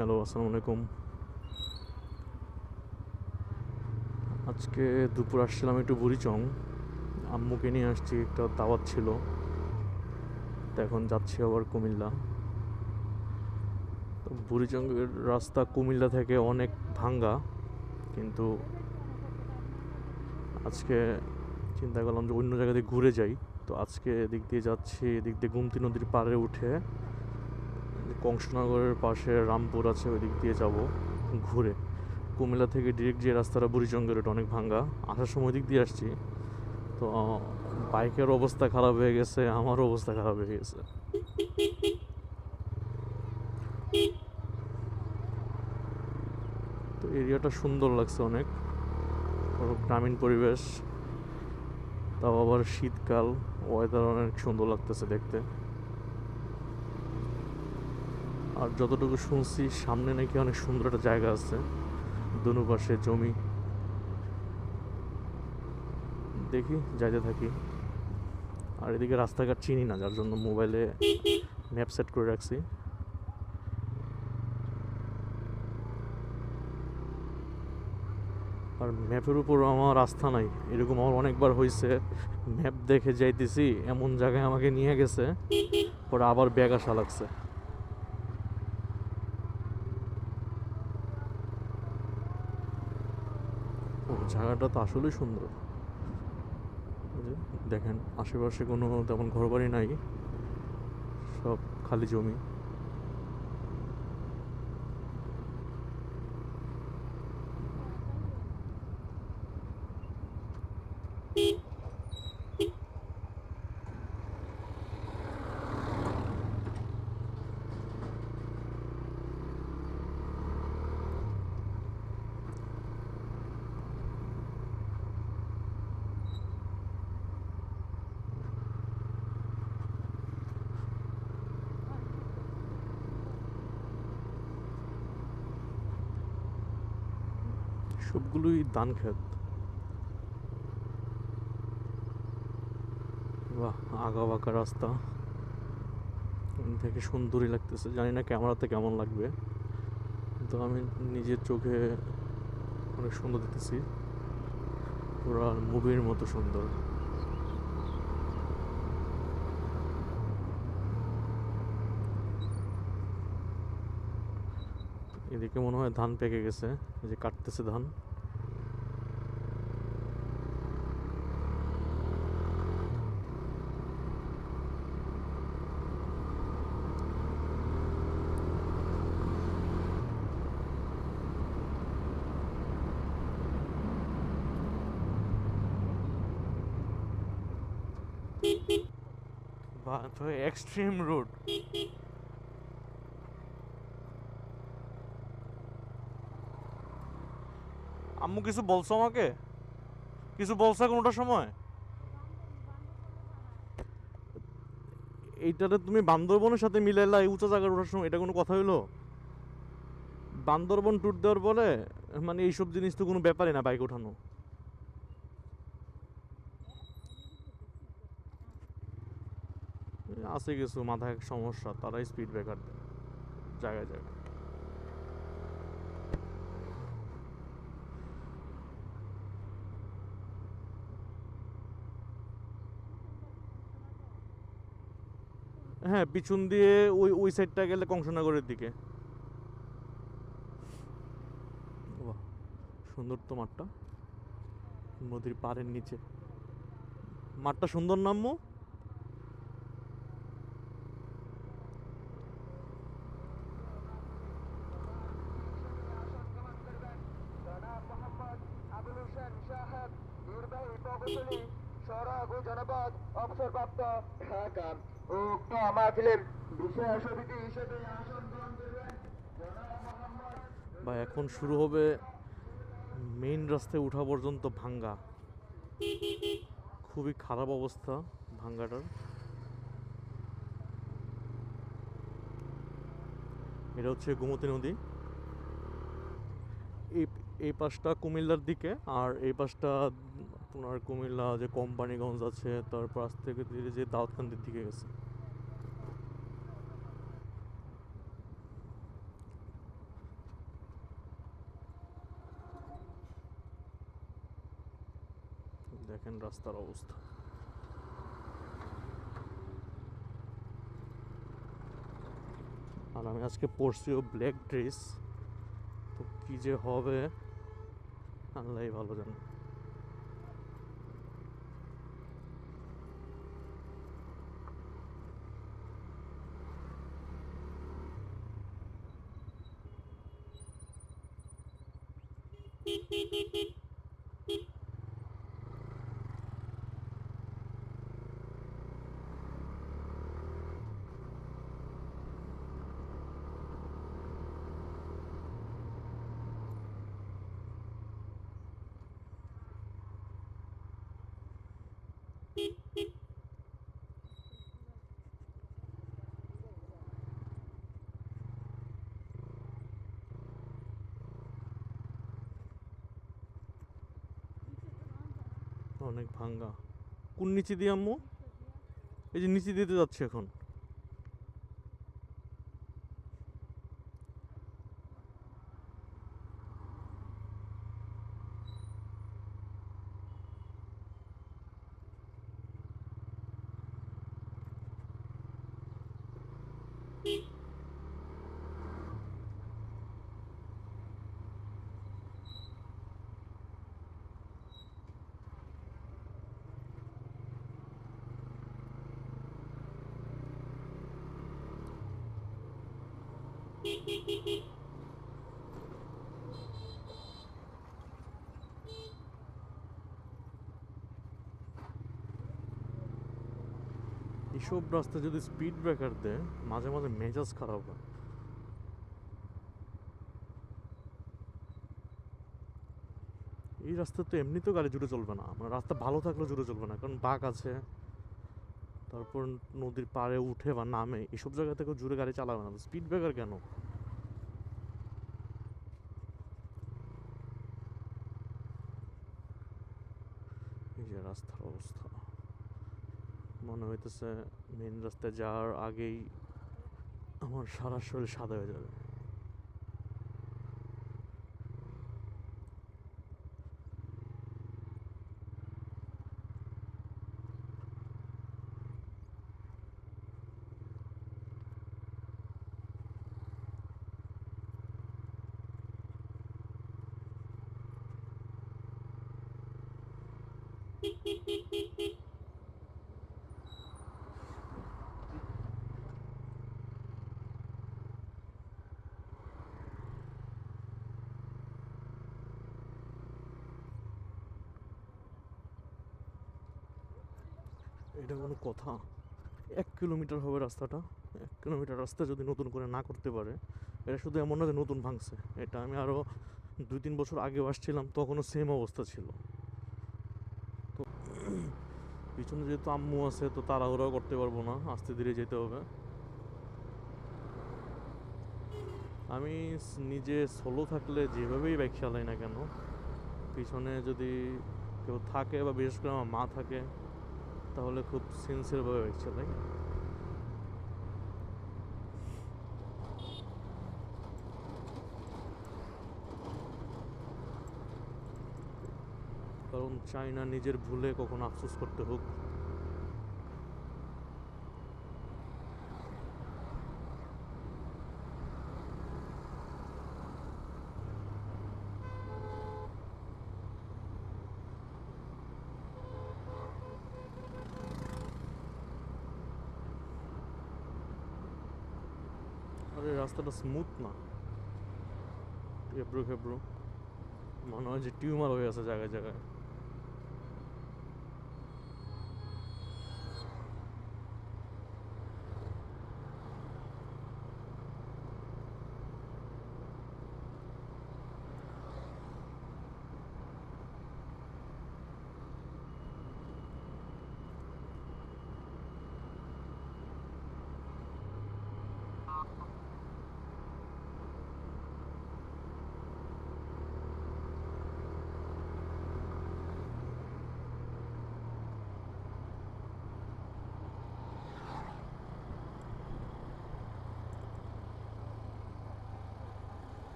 Hello, আসসালামু আলাইকুম। আজকে দুপুর আসছিলাম একটু বুড়িচং। আম্মুকে নিয়ে আসছি, একটা দাওয়াত ছিল। তো এখন যাচ্ছি আবার কুমিল্লা। তো বুড়িচংয়ের রাস্তা কুমিল্লা থেকে অনেক ভাঙ্গা, কিন্তু আজকে চিন্তা করলাম যে অন্য জায়গা দিয়ে ঘুরে যাই। তো আজকে এদিক দিয়ে যাচ্ছি, এদিক দিয়ে গুমতি নদীর পাড়ে উঠে কংসনগরের পাশে রামপুর আছে, ওই দিক দিয়ে যাব ঘুরে। কুমিল্লা থেকে ডিরেক্ট যে রাস্তাটা বুড়িচংয়ের, ওটা অনেক ভাঙ্গা। আসার সময় দিক দিয়ে আসছি। তো বাইকের অবস্থা খারাপ হয়ে গেছে, আমারও অবস্থা খারাপ হয়ে গেছে। তো এরিয়াটা সুন্দর লাগছে অনেক, গ্রামীণ পরিবেশ, তাও আবার শীতকাল, ওয়েদার অনেক সুন্দর লাগতেছে দেখতে। আর যতটুকু শুনছি সামনে নাকি অনেক সুন্দর একটা জায়গা আছে, দুনো পাশে জমি। দেখি, যাইতে থাকি। আর এদিকে রাস্তাঘাট চিনি না, যার জন্য মোবাইলে ম্যাপ সেট করে রাখছি। আর ম্যাপের উপর আমার আস্থা নাই। এরকম আমার অনেকবার হয়েছে, ম্যাপ দেখে যাইতেছি, এমন জায়গায় আমাকে নিয়ে গেছে, পরে আবার ব্যাগ আসা লাগছে। ও, জায়গাটা তো আসলেই সুন্দর। এই যে দেখেন, আশেপাশে কোনো তেমন ঘরবাড়ি নাই, সব খালি জমি। সবগুলোই ধান ক্ষেত। বাহ, আগা বাঁকা রাস্তা, দেখে সুন্দরই লাগতেছে। জানি না ক্যামেরাতে কেমন লাগবে, তো আমি নিজের চোখে অনেক সুন্দর দেখতেছি, পুরো মুভির মতো সুন্দর। এদিকে মনে হয় ধান পেকে গেছে, এই যে কাটতেছে ধান। বা এক্সট্রিম রোড। আম্মু কিছু বলছো আমাকে? কিছু বলছে কোনোটা সময়? এইটাতে তুমি বান্দরবনের সাথে মিলাইলা, এই উঁচা জায়গায় ওঠার সময়, এটা কোনো কথা হইলো? বান্দরবন ট্যুর দেওয়ার বলে মানে এইসব জিনিস তো কোনো ব্যাপারই না, বাইক ওঠানো। আছে কিছু মাথায় সমস্যা, তারাই স্পিড ব্রেকার দেয় জায়গায় জায়গায়। হ্যাঁ, পিছন দিয়ে ওই ওই সাইডটা গেলে কংসনগরের দিকে। বাহ, সুন্দর তো মাঠটা, নদীর পাড়ের নিচে। মাঠটা সুন্দর নামমো। অবসরপ্রাপ্ত ঢাকা উক্ত মাহফিলের বিশেষ অতিথি হিসেবে আসন গ্রহণ করবেন জনাব মোহাম্মদ। বা এখন শুরু হবে, মেইন রাস্তায় উঠা পর্যন্ত ভাঙ্গা, খুবই খারাপ অবস্থা ভাঙ্গাটার। এটা হচ্ছে গোমতী নদী। এই এই পাশটা কুমিল্লার দিকে, আর এই পাশটা আপনার কুমিল্লা যে কোম্পানিগঞ্জ আছে, তারপর আজ থেকে ধীরে যে দাউদকান্দির দিকে গেছে। দেখেন রাস্তার অবস্থা। আর আমি আজকে পরছিও ব্ল্যাক ড্রেস, তো কি যে হবে আল্লাহ ভালো জানে। অনেক ভাঙ্গা। কোন নিচে দিয়ে আম্মু? এই যে নিচে দিতে যাচ্ছে এখন। এসব রাস্তা যদি স্পিড ব্রেকার দেয় মাঝে মাঝে মেজাজ খারাপ হয়। এই রাস্তা তো এমনিতেও গাড়ি জুড়ে চলবে না, মানে রাস্তা ভালো থাকলেও জুড়ে চলবে না, কারণ বাঁক আছে, তারপর নদীর পাড়ে উঠে বা নামে এসব জায়গা থেকেও জুড়ে গাড়ি চালাবে না, স্পিড ব্রেকার কেন? এই যে রাস্তার অবস্থা, মনে হইতেছে মেন রাস্তায় যাওয়ার আগেই আমার সারা শরীর সাদা হয়ে যাবে। এটা কোনো কথা? 1 কিলোমিটার হবে রাস্তাটা। 1 কিলোমিটার রাস্তা যদি নতুন করে না করতে পারে, এটা শুধু এমন না যে নতুন ভাঙছে, এটা আমি আরও 2-3 বছর আগেও আসছিলাম, তখনও সেম অবস্থা ছিল। তো পিছনে যেহেতু আম্মু আছে, তো তাড়াহুড়াও করতে পারবো না, আস্তে ধীরে যেতে হবে। আমি নিজে সোলো থাকলে যেভাবেই বাইক চালাই না কেন, পিছনে যদি কেউ থাকে বা বিশেষ করে আমার মা থাকে, তাহলে খুব সিনসিয়ারভাবে বাইক চালাই। কারণ চাই না নিজের ভুলে কখনো আফসোস করতে হোক। আর এই রাস্তাটা স্মুথ না, এবড়ো খেবড়ো, মনে হয় যে টিউমার হয়ে আছে জায়গায় জায়গায়।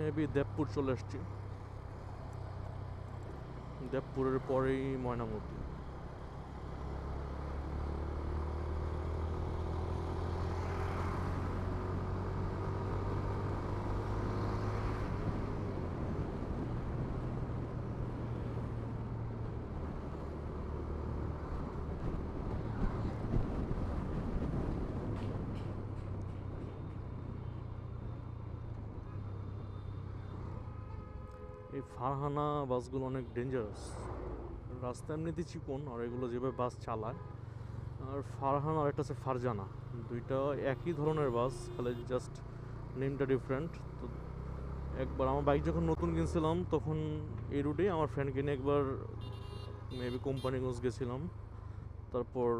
মেবি দেবপুর চলে আসছি। দেবপুরের পরেই ময়নামতি। এই ফারহানা বাসগুলো অনেক ডেঞ্জারাস। রাস্তা এমনিতে চিকন, আর এগুলো যেভাবে বাস চালায়। আর ফারহানা আর একটা আছে ফারজানা, দুইটা একই ধরনের বাস, খালি জাস্ট নেমটা ডিফারেন্ট। তো একবার আমার বাইক যখন নতুন কিনছিলাম তখন এই রুটেই আমার ফ্রেন্ডকে নিয়ে একবার মেবি কোম্পানিগঞ্জ গেছিলাম। তারপর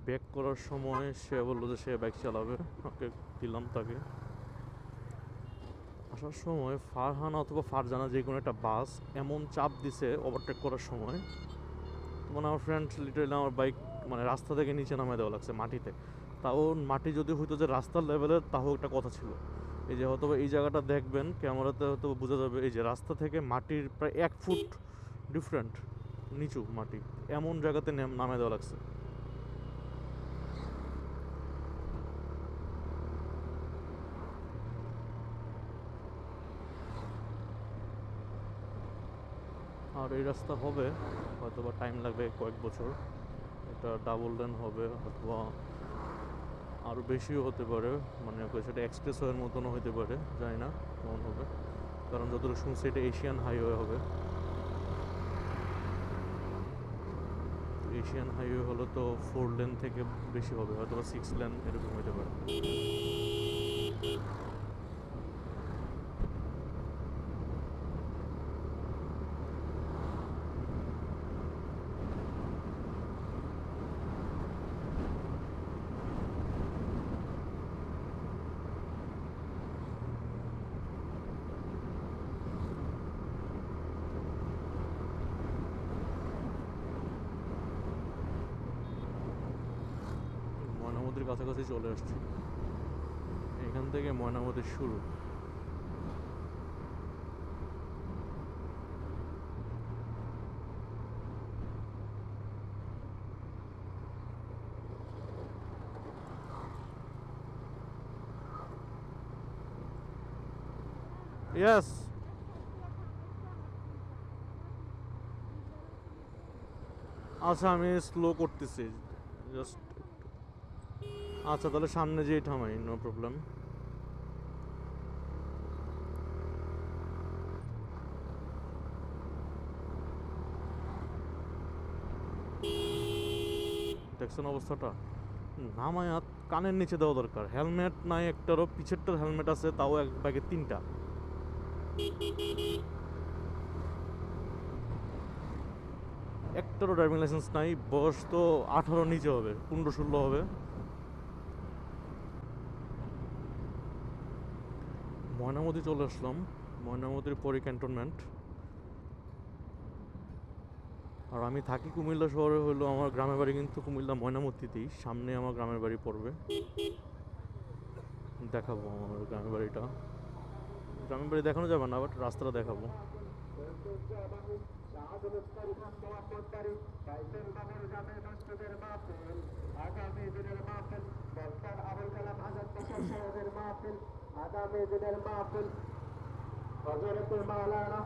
ব্যাক করার সময় সে বললো যে সে বাইক চালাবে, ওকে দিলাম তাকে। আসার সময় ফারহানা অথবা ফারজানা যে কোনো একটা বাস এমন চাপ দিছে ওভারটেক করার সময়, মানে আমার ফ্রেন্ড লিটারালি আমার বাইক মানে রাস্তা থেকে নিচে নামিয়ে দেওয়া লাগছে মাটিতে। তাও মাটি যদি হইতো যে রাস্তার লেভেলের, তাও একটা কথা ছিল। এই যে হয়তো এই জায়গাটা দেখবেন ক্যামেরাতে, হয়তো বোঝা যাবে এই যে রাস্তা থেকে মাটির প্রায় 1 ফুট ডিফারেন্ট নিচু মাটি, এমন জায়গাতে নামিয়ে দেওয়া লাগছে। আর এই রাস্তা হবে হয়তো বা টাইম লাগবে কয়েক বছর। এটা ডাবল লেন হবে অথবা আরও বেশিও হতে পারে, মানে সেটা এক্সপ্রেস ওয়ের মতনও হতে পারে, জানি না কেমন হবে। কারণ যতটুকু শুনছি এটা এশিয়ান হাইওয়ে হবে। এশিয়ান হাইওয়ে হলো তো 4 লেন থেকে বেশি হবে, হয়তো বা 6 লেন এরকম হতে পারে। ময়নামতির কাছাকাছি চলে আসছি। এখান থেকে ময়নামতির শুরু। ইয়েস। আচ্ছা আমি স্লো করতেছি জাস্ট। আচ্ছা তাহলে সামনে যেয়ে থামাই, নো প্রবলেম। দেখছেন অবস্থাটা? নামায়া কানের নিচে দেওয়া দরকার। হেলমেট নাই একটারও, পিছেরটার হেলমেট আছে তাও এক ব্যাগে 3টা। একটারও ড্রাইভিং লাইসেন্স নাই। বয়স তো 18 নিচে হবে, 15-16 হবে। ময়নামতি চলে আসলাম। ময়নামতির পরে ক্যান্টনমেন্ট। আর আমি থাকি কুমিল্লা শহরে, হলো আমার গ্রামের বাড়ি কিন্তু কুমিল্লা ময়নামতিতেই, সামনে আমার গ্রামের বাড়ি পড়বে। দেখাবো আমার গ্রামের বাড়িটা। গ্রামের বাড়ি দেখানো যাবে না, বাট রাস্তাটা দেখাবো। আগামী দিনের মাহফিল ডক্টর আবুল কালাম আজাদ সাহেবের মাহফিল, আগামী দিনের মাহফিল হযরতুল মাওলানা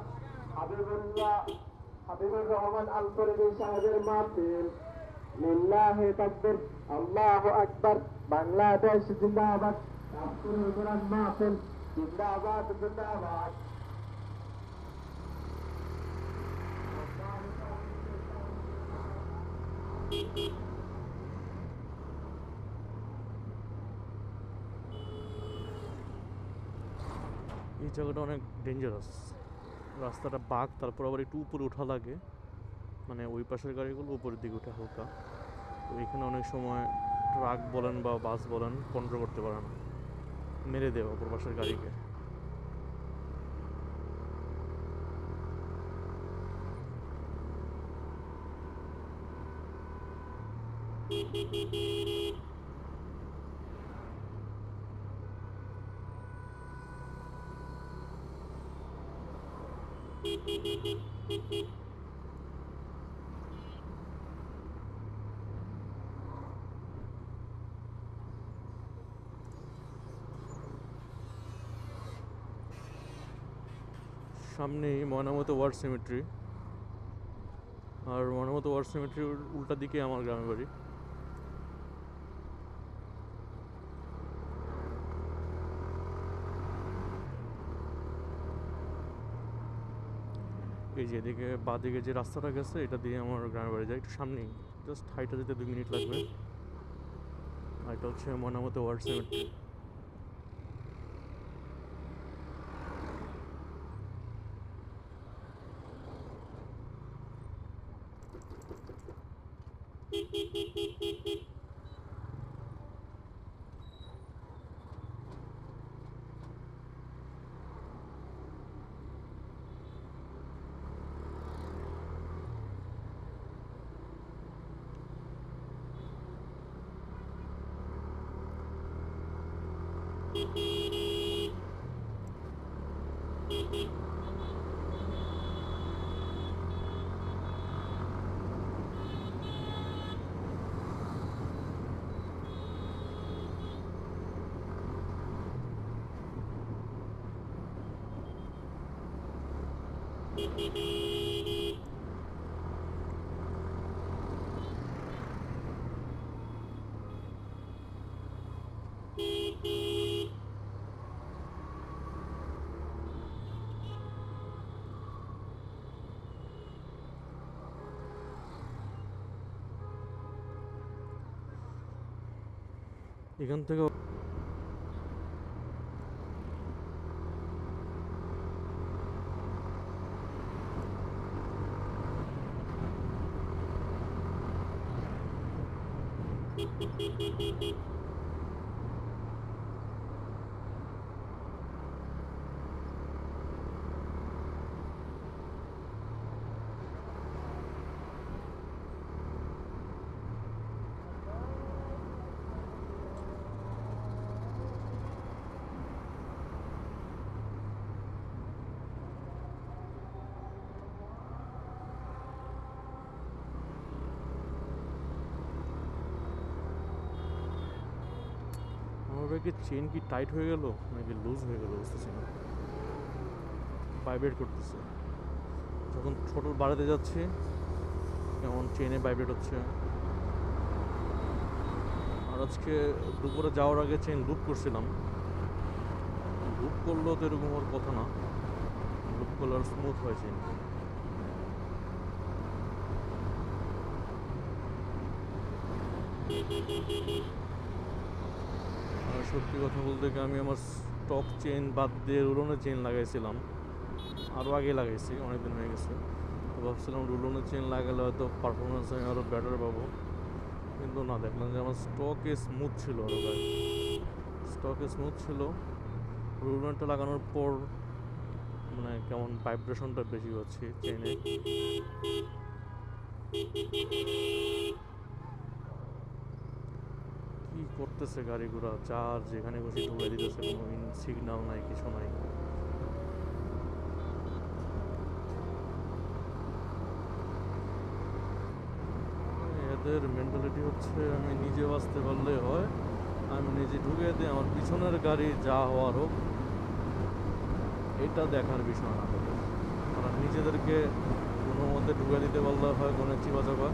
হাবিবুর রহমান আল ফরিদী সাহেবের মাহফিল। লিল্লাহি তাকবীর, আল্লাহু আকবার। বাংলাদেশ জিন্দাবাদ। তাফসীরুল কোরআন মাহফিল জিন্দাবাদ জিন্দাবাদ। এই জায়গাটা অনেক ডেঞ্জারাস। রাস্তাটা বাঁক, তারপর আবার একটু উপরে ওঠা লাগে, মানে ওই পাশের গাড়িগুলো উপরের দিকে ওঠে হালকা। তো এখানে অনেক সময় ট্রাক বলেন বা বাস বলেন কন্ট্রোল করতে পারে না, মেরে দেয় অপর পাশের গাড়িকে। সামনেই ময়নামতি ওয়ার সিমেট্রি, আর ময়নামতি ওয়ার সিমেট্রির উল্টা দিকে আমার গ্রামের বাড়ি। এই যে এদিকে বাঁদিকে যে রাস্তাটা গেছে এটা দিয়ে আমার গ্রামের বাড়ি যায়, একটু সামনেই, জাস্ট হাইটা যেতে 2 মিনিট লাগবে। আর এটা হচ্ছে ময়নামতি ওয়ার সিমেট্রি। এখান থেকে আমার ব্যাগে চেন কি টাইট হয়ে গেল নাকি লুজ হয়ে গেল বুঝতেছি না, ভাইব্রেট করতেছে যখন ছোট বাড়াতে যাচ্ছি, কেমন চেনে ভাইব্রেট হচ্ছে। আর আজকে দুপুরে যাওয়ার আগে চেন লুপ করছিলাম, লুপ করলেও তো এরকম হওয়ার কথা না, লুপ করলে আর স্মুথ হয় চেন। আর সত্যি কথা বলতে কি আমি আমার স্টক চেন বাদ দিয়ে রুলনের চেন লাগাইছিলাম, আরও আগে লাগাইছি, অনেকদিন হয়ে গেছে। তো ভাবছিলাম রুলনের চেন লাগালে হয়তো পারফরমেন্স আমি আরও বেটার পাবো, কিন্তু না, দেখলাম যে আমার স্টকে স্মুথ ছিল, আরও গায়ে স্টকে স্মুথ ছিল। রুলনটা লাগানোর পর মানে কেমন ভাইব্রেশনটা বেশি হচ্ছে চেনে। কি করতেছে গাড়ি ঘোড়া, চার যেখানে খুশি ঢুকে দিতেছে, কোনো সিগন্যাল নাই, কিছু নাই। এদের মেন্টালিটি হচ্ছে আমি নিজে বাঁচতে পারলে হয়, আমি নিজে ঢুকে দিই, আমার পিছনের গাড়ি যা হওয়ার হোক, এটা দেখার বিষয় না তাদের। তারা নিজেদেরকে কোনো মতে ঢুকে দিতে পারলে হয়, কোনো চিপা চাপা